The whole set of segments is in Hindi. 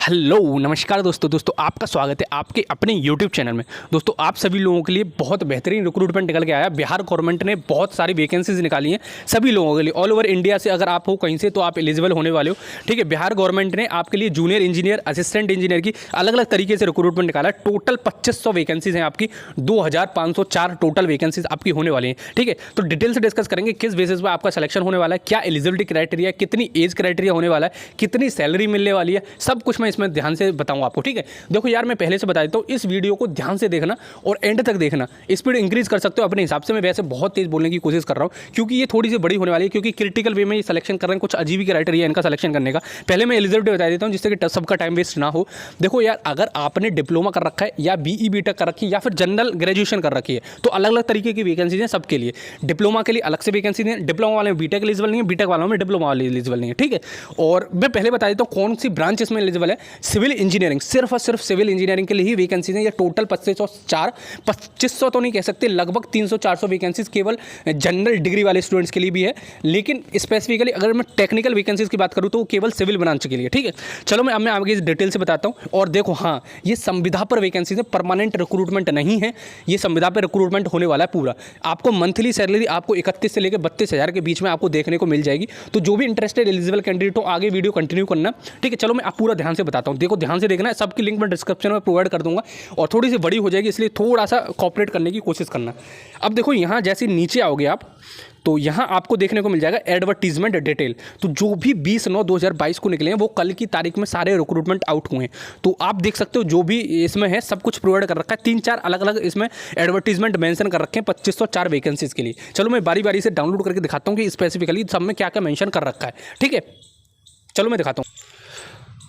हेलो नमस्कार दोस्तों आपका स्वागत है आपके अपने YouTube चैनल में। दोस्तों आप सभी लोगों के लिए बहुत बेहतरीन रिक्रूटमेंट निकल के आया। बिहार गवर्नमेंट ने बहुत सारी वैकेंसीज निकाली हैं सभी लोगों के लिए, ऑल ओवर इंडिया से अगर आप हो कहीं से तो आप एलिजिबल होने वाले हो। ठीक है, बिहार गवर्नमेंट ने आपके लिए जूनियर इंजीनियर, असिस्टेंट इंजीनियर की अलग अलग तरीके से रिक्रूटमेंट निकाला। टोटल 2500 वैकेंसीज हैं आपकी, 2504 टोटल वैकेंसीज आपकी होने वाली हैं। ठीक है, तो डिटेल से डिस्कस करेंगे किस बेसिस पर आपका सिलेक्शन होने वाला है, क्या एलिजिबिलिटी क्राइटेरिया, कितनी एज क्राइटेरिया होने वाला है, कितनी सैलरी मिलने वाली है, सब कुछ मैं इसमें ध्यान से बताऊं आपको। ठीक है, देखो यार मैं पहले से बता देता हूं, इस वीडियो को ध्यान से देखना और एंड तक देखना। स्पीड इंक्रीज कर सकते हो अपने हिसाब से। मैं वैसे बहुत तेज बोलने की कोशिश कर रहा हूं क्योंकि ये थोड़ी सी बड़ी होने वाली है, क्योंकि क्रिटिकल वे में ये सिलेक्शन कर रहे हैं। कुछ अजीब ही क्राइटेरिया इनका सिलेक्शन करने का। पहले मैं एलिजिबिलिटी बता देता हूं जिससे कि सबका टाइम वेस्ट ना हो। देखो यार, अगर आपने डिप्लोमा कर रखा है या बीई बीटेक कर रखी है या फिर जनरल ग्रेजुएशन कर रखी है तो अलग अलग तरीके की वैकेंसीज हैं सबके लिए। डिप्लोमा के लिए अलग से वैकेंसी है, डिप्लोमा वाले में बीटेक एलिजिबल नहीं है, बीटेक वालों में डिप्लोमा वाले एलिजिबल नहीं है। ठीक है, और मैं पहले बता देता हूँ कौन सी ब्रांच इसमें एलिजिबल है। सिविल इंजीनियरिंग, सिर्फ और सिर्फ सिविल इंजीनियरिंग के लिए ही वैकेंसीज हैं। ये टोटल 2500 तो नहीं कह सकते, लगभग 300-400 वैकेंसीज केवल जनरल डिग्री वाले स्टूडेंट्स के लिए भी है। लेकिन स्पेसिफिकली अगर मैं टेक्निकल वैकेंसीज की बात करूँ तो वो केवल सिविल ब्रांच के लिए। ठीक है, चलो मैं आगे डिटेल से बताता हूँ। और देखो हाँ, ये संविदा पर वैकेंसीज है, परमानेंट रिक्रूटमेंट नहीं है। ये संविदा पर रिक्रूटमेंट होने वाला है पूरा। आपको मंथली सैलरी आपको 31 से लेकर 32,000 के बीच में आपको देखने को मिल जाएगी। तो जो भी इंटरेस्टेड एलिजिबल कैंडिडेट हो आगे वीडियो कंटिन्यू करना। ठीक है, चलो मैं आप पूरा ध्यान से बताता हूँ। देखो ध्यान से देखना है, सबकी लिंक मैं डिस्क्रिप्शन में प्रोवाइड कर दूंगा और थोड़ी सी बड़ी हो जाएगी, इसलिए थोड़ा सा कॉपरेट करने की कोशिश करना। अब देखो यहाँ जैसे नीचे आओगे आप तो यहाँ आपको देखने को मिल जाएगा एडवर्टीजमेंट डिटेल। तो जो भी 20/9/2022 को निकले हैं वो कल की तारीख में सारे रिक्रूटमेंट आउट हुए हैं। तो आप देख सकते हो जो भी इसमें है सब कुछ प्रोवाइड कर रखा है। 3-4 अलग अलग इसमें एडवर्टीजमेंट मेंशन कर रखे हैं 2504 वैकेंसीज के लिए। चलो मैं बारी बारी से डाउनलोड करके दिखाता हूँ कि स्पेसिफिकली सब में क्या क्या मेंशन कर रखा है। ठीक है, चलो मैं दिखाता हूँ।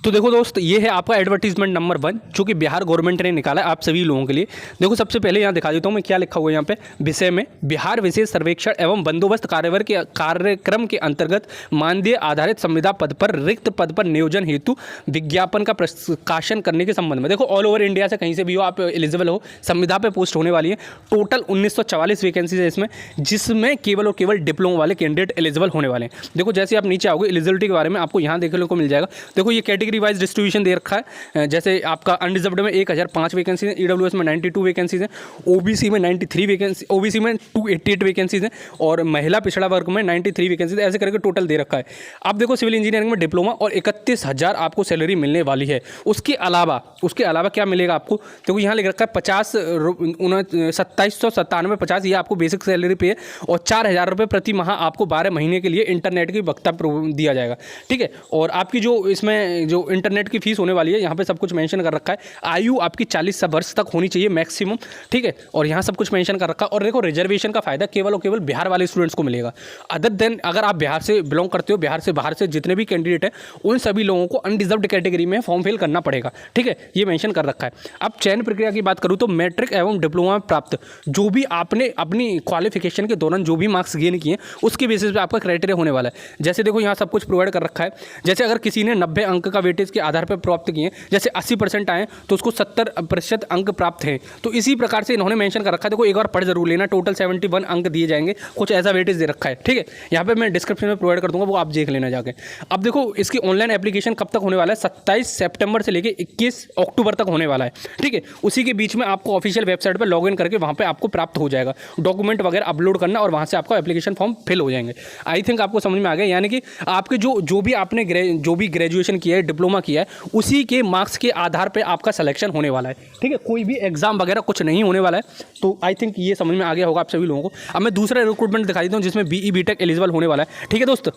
तो देखो दोस्त, ये है आपका एडवर्टीजमेंट नंबर 1 जो कि बिहार गवर्नमेंट ने निकाला है आप सभी लोगों के लिए। देखो सबसे पहले यहाँ दिखा देता हूँ मैं क्या लिखा हुआ है यहाँ पे। विषय में बिहार विशेष सर्वेक्षण एवं बंदोबस्त कार्यक्रम के अंतर्गत मानदेय आधारित संविदा पद पर रिक्त पद पर नियोजन हेतु विज्ञापन का प्रकाशन करने के संबंध में। देखो ऑल ओवर इंडिया से कहीं से भी हो आप एलिजिबल हो, संविदा पे पोस्ट होने वाली है। टोटल 1944 वैकेंसीज है इसमें, जिसमें केवल और केवल डिप्लोमा वाले कैंडिडेट एलिजिबल होने वाले हैं। देखो जैसे आप नीचे आओगे एलिजिबिलिटी के बारे में आपको यहाँ देखने को मिल जाएगा। देखो ये कैटेगरी वाइज डिस्ट्रीब्यूशन दे रखा है। जैसे आपका अनरिजर्व्ड में 1005 वैकेंसी है, ईडब्ल्यूएस में 92 वैकेंसीज हैं, ओबीसी में 93 वैकेंसी, ओबीसी में 288 वैकेंसीज हैं और महिला पिछड़ा वर्ग में 93 वैकेंसीज, ऐसे करके टोटल दे रखा है। अब देखो सिविल इंजीनियरिंग में डिप्लोमा और 31,000 आपको सैलरी मिलने वाली है। उसके अलावा क्या मिलेगा आपको, देखो यहाँ लिख रखा है 27,97 ये आपको बेसिक सैलरी पे है और 4,000 रुपये प्रति माह आपको 12 महीने के लिए इंटरनेट की वक्ता दिया जाएगा। ठीक है, और आपकी जो इसमें जो इंटरनेट की फीस होने वाली है यहाँ पे सब कुछ मेंशन कर रखा है। आयु आपकी 40 वर्ष तक होनी चाहिए मैक्सिमम। ठीक है, और यहाँ सब कुछ मेंशन कर रखा है। और देखो रिजर्वेशन का फायदा केवल और केवल बिहार वाले स्टूडेंट्स को मिलेगा। अदर देन अगर आप बिहार से बिलोंग करते हो, बिहार से बाहर से जितने भी कैंडिडेट हैं उन सभी लोगों को अनडिजर्व्ड कैटेगरी में फॉर्म फिल करना पड़ेगा। ठीक है, ये मेंशन कर रखा है। अब चयन प्रक्रिया की बात करूँ तो मैट्रिक एवं डिप्लोमा में प्राप्त जो भी आपने अपनी क्वालिफिकेशन के दौरान जो भी मार्क्स गेन किए उसके बेसिस पे आपका क्राइटेरिया होने वाला है। जैसे देखो यहाँ सब कुछ प्रोवाइड कर रखा है। जैसे अगर किसी ने 90 अंक का वेटेज के आधार पर प्राप्त किए, जैसे 80% आए तो उसको 70% अंक प्राप्त हैं। तो इसी प्रकार से इन्होंने मेंशन कर रखा है। देखो एक बार पढ़ जरूर लेना, टोटल 71 अंक दिए जाएंगे, कुछ ऐसा वेटेज दे रखा है। ठीक है, यहाँ पे मैं डिस्क्रिप्शन में प्रोवाइड कर दूंगा, वो आप देख लेना जाके। अब देखो इसकी ऑनलाइन एप्लीकेशन कब तक होने वाला है, 27 सितंबर से लेकर 21 अक्टूबर तक होने वाला है। ठीक है, उसी के बीच में आपको ऑफिशियल वेबसाइट पर लॉग इन करके वहाँ पर आपको प्राप्त हो जाएगा। डॉक्यूमेंट वगैरह अपलोड करना और वहाँ से आपका एप्लीकेशन फॉर्म फिल हो जाएंगे। आई थिंक आपको समझ में आ गया, यानी कि आपके जो भी आपने ग्रेजुएशन किया है, डिप्लोमा किया है, उसी के मार्क्स के आधार पे आपका सिलेक्शन होने वाला है। ठीक है, कोई भी एग्जाम वगैरह कुछ नहीं होने वाला है। तो आई थिंक ये समझ में आ गया होगा आप सभी लोगों को। अब मैं दूसरा रिक्रूटमेंट दिखा देता हूँ जिसमें बीई बीटेक एलिजिबल होने वाला है। ठीक है दोस्त,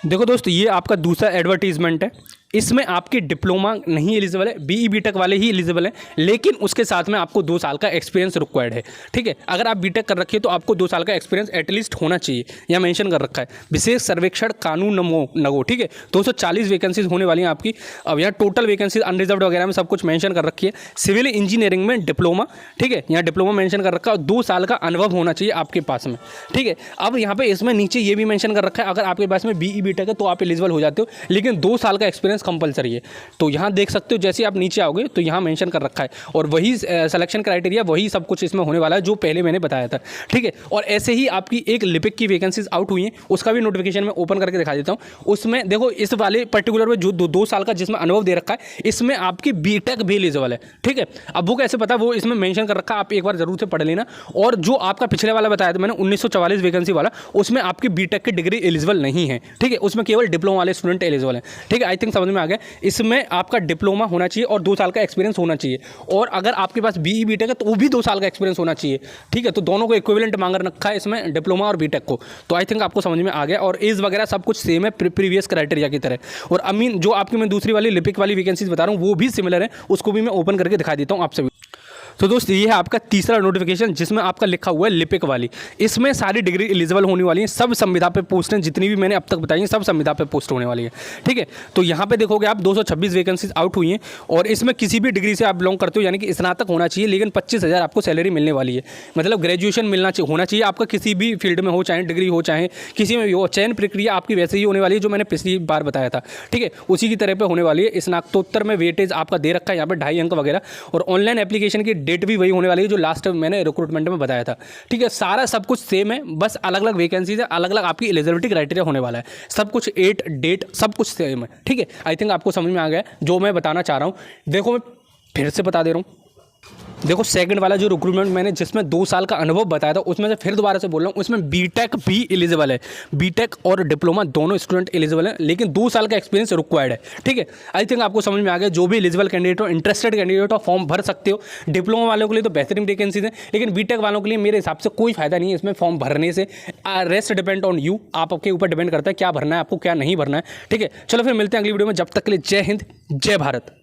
देखो दोस्त ये आपका दूसरा एडवर्टीजमेंट है। इसमें आपके डिप्लोमा नहीं एलिजिबल है, बीई बीटेक वाले ही एलिजिबल है, लेकिन उसके साथ में आपको 2 साल का एक्सपीरियंस रिक्वायर्ड है। ठीक है, अगर आप बीटेक कर रखिए तो आपको 2 साल का एक्सपीरियंस एटलीस्ट होना चाहिए, यह मेंशन कर रखा है। विशेष सर्वेक्षण कानून नगो। ठीक है, 240 वैकेंसीज होने वाली हैं आपकी। अब यहाँ टोटल वैकेंसीज अनरिजर्व्ड वगैरह में सब कुछ मेंशन कर रखी है। सिविल इंजीनियरिंग में डिप्लोमा, ठीक है, यहाँ डिप्लोमा मेंशन कर रखा है और 2 साल का अनुभव होना चाहिए आपके पास में। ठीक है, अब यहाँ पे इसमें नीचे ये भी मेंशन कर रखा है अगर आपके पास में बीई बीटेक है तो आप एलिजिबल हो जाते हो, लेकिन 2 साल का एक्सपीरियंस कंपलसरी है। तो यहाँ देख सकते हो, जैसे आप नीचे आओगे तो यहाँ मेंशन कर रखा है, और वही सिलेक्शन क्राइटेरिया, वही सब कुछ इसमें होने वाला है जो पहले मैंने बताया था, ठीक है। और ऐसे ही आपकी एक लिपिक की वैकेंसीज आउट हुई हैं, उसका भी नोटिफिकेशन मैं ओपन करके दिखा देता हूँ। उसमें देखो, इस वाले पर्टिकुलर में जो 2 साल का जिसमें अनुभव दे रखा है, इसमें आपकी बीटेक भी एलिजिबल है, ठीक है। अब वो कैसे पता, वो इसमें मेंशन कर रखा है, आप एक बार जरूर से पढ़ लेना। और जो आपका पिछले वाला बताया था मैंने 1944 वैकेंसी वाला, उसमें आपकी बीटेक की डिग्री एलिजिबल नहीं है, ठीक है। उसमें केवल डिप्लोमा वाले स्टूडेंट एलिजिबल है, ठीक है। आई थिंक समझ में आ गया। इसमें आपका डिप्लोमा होना चाहिए और 2 साल का एक्सपीरियंस होना चाहिए, और अगर आपके पास बीई बीटेक है तो वो भी 2 साल का एक्सपीरियंस होना चाहिए, ठीक है। तो दोनों को इक्विवेलेंट मांग रखा है इसमें, डिप्लोमा और बीटेक को। तो आई थिंक आपको समझ में आ गया, और एज वगैरह सब कुछ सेम है प्रीवियस क्राइटेरिया की तरह। और अमीन जो आपकी मैं दूसरी वाली लिपिक वाली वैकेंसीज बता रहा हूँ वो भी सिमिलर है, उसको भी मैं ओपन करके दिखा देता हूँ आप सभी। तो दोस्त, ये है आपका तीसरा नोटिफिकेशन जिसमें आपका लिखा हुआ है लिपिक वाली। इसमें सारी डिग्री एलिजिबल होने वाली है, सब संविदा पे पोस्ट हैं, जितनी भी मैंने अब तक बताई हैं सब संविदा पे पोस्ट होने वाली है, ठीक है। तो यहाँ पे देखोगे आप 226 वैकेंसीज आउट हुई हैं, और इसमें किसी भी डिग्री से आप बिलोंग करते हो, यानी कि स्नातक होना चाहिए, लेकिन 25,000 आपको सैलरी मिलने वाली है। मतलब ग्रेजुएशन होना चाहिए आपका, किसी भी फील्ड में हो, चाहे डिग्री हो चाहे किसी में भी हो। चयन प्रक्रिया आपकी वैसे ही होने वाली है जो मैंने पिछली बार बताया था, ठीक है, उसी की तरह पर होने वाली है। स्नातकोत्तर में वेटेज आपका दे रखा है यहाँ पर 2.5 अंक वगैरह, और ऑनलाइन एप्लीकेशन की डेट भी वही होने वाली जो लास्ट मैंने रिक्रूटमेंट में बताया था, ठीक है। सारा सब कुछ सेम है, बस अलग अलग वैकेंसीज है, अलग अलग आपकी एलिजिबिलिटी क्राइटेरिया होने वाला है, सब कुछ डेट सब कुछ सेम है, ठीक है। आई थिंक आपको समझ में आ गया जो मैं बताना चाह रहा हूँ। देखो, मैं फिर से बता दे रहा हूँ। देखो, सेकंड वाला जो रिक्रूटमेंट मैंने जिसमें 2 साल का अनुभव बताया था, उसमें से फिर दोबारा से बोल रहा हूँ, उसमें बीटेक भी एलिजिबल है, बीटेक और डिप्लोमा दोनों स्टूडेंट एलिजिबल है, लेकिन 2 साल का एक्सपीरियंस रिक्वायर्ड है, ठीक है। आई थिंक आपको समझ में आ गया। जो भी एलिजिबल कैंडिडेट हो, इंटरेस्टेड कैंडिडेट हो, फॉर्म भर सकते हो। डिप्लोमा वालों के लिए तो बेहतरीन वैकेंसीज है, लेकिन बीटेक वालों के लिए मेरे हिसाब से कोई फायदा नहीं है इसमें फॉर्म भरने से। रेस्ट डिपेंड ऑन यू, आपके ऊपर डिपेंड करता है क्या भरना है आपको, क्या नहीं भरना है, ठीक है। चलो फिर मिलते हैं अगली वीडियो में, जब तक के लिए जय हिंद, जय भारत।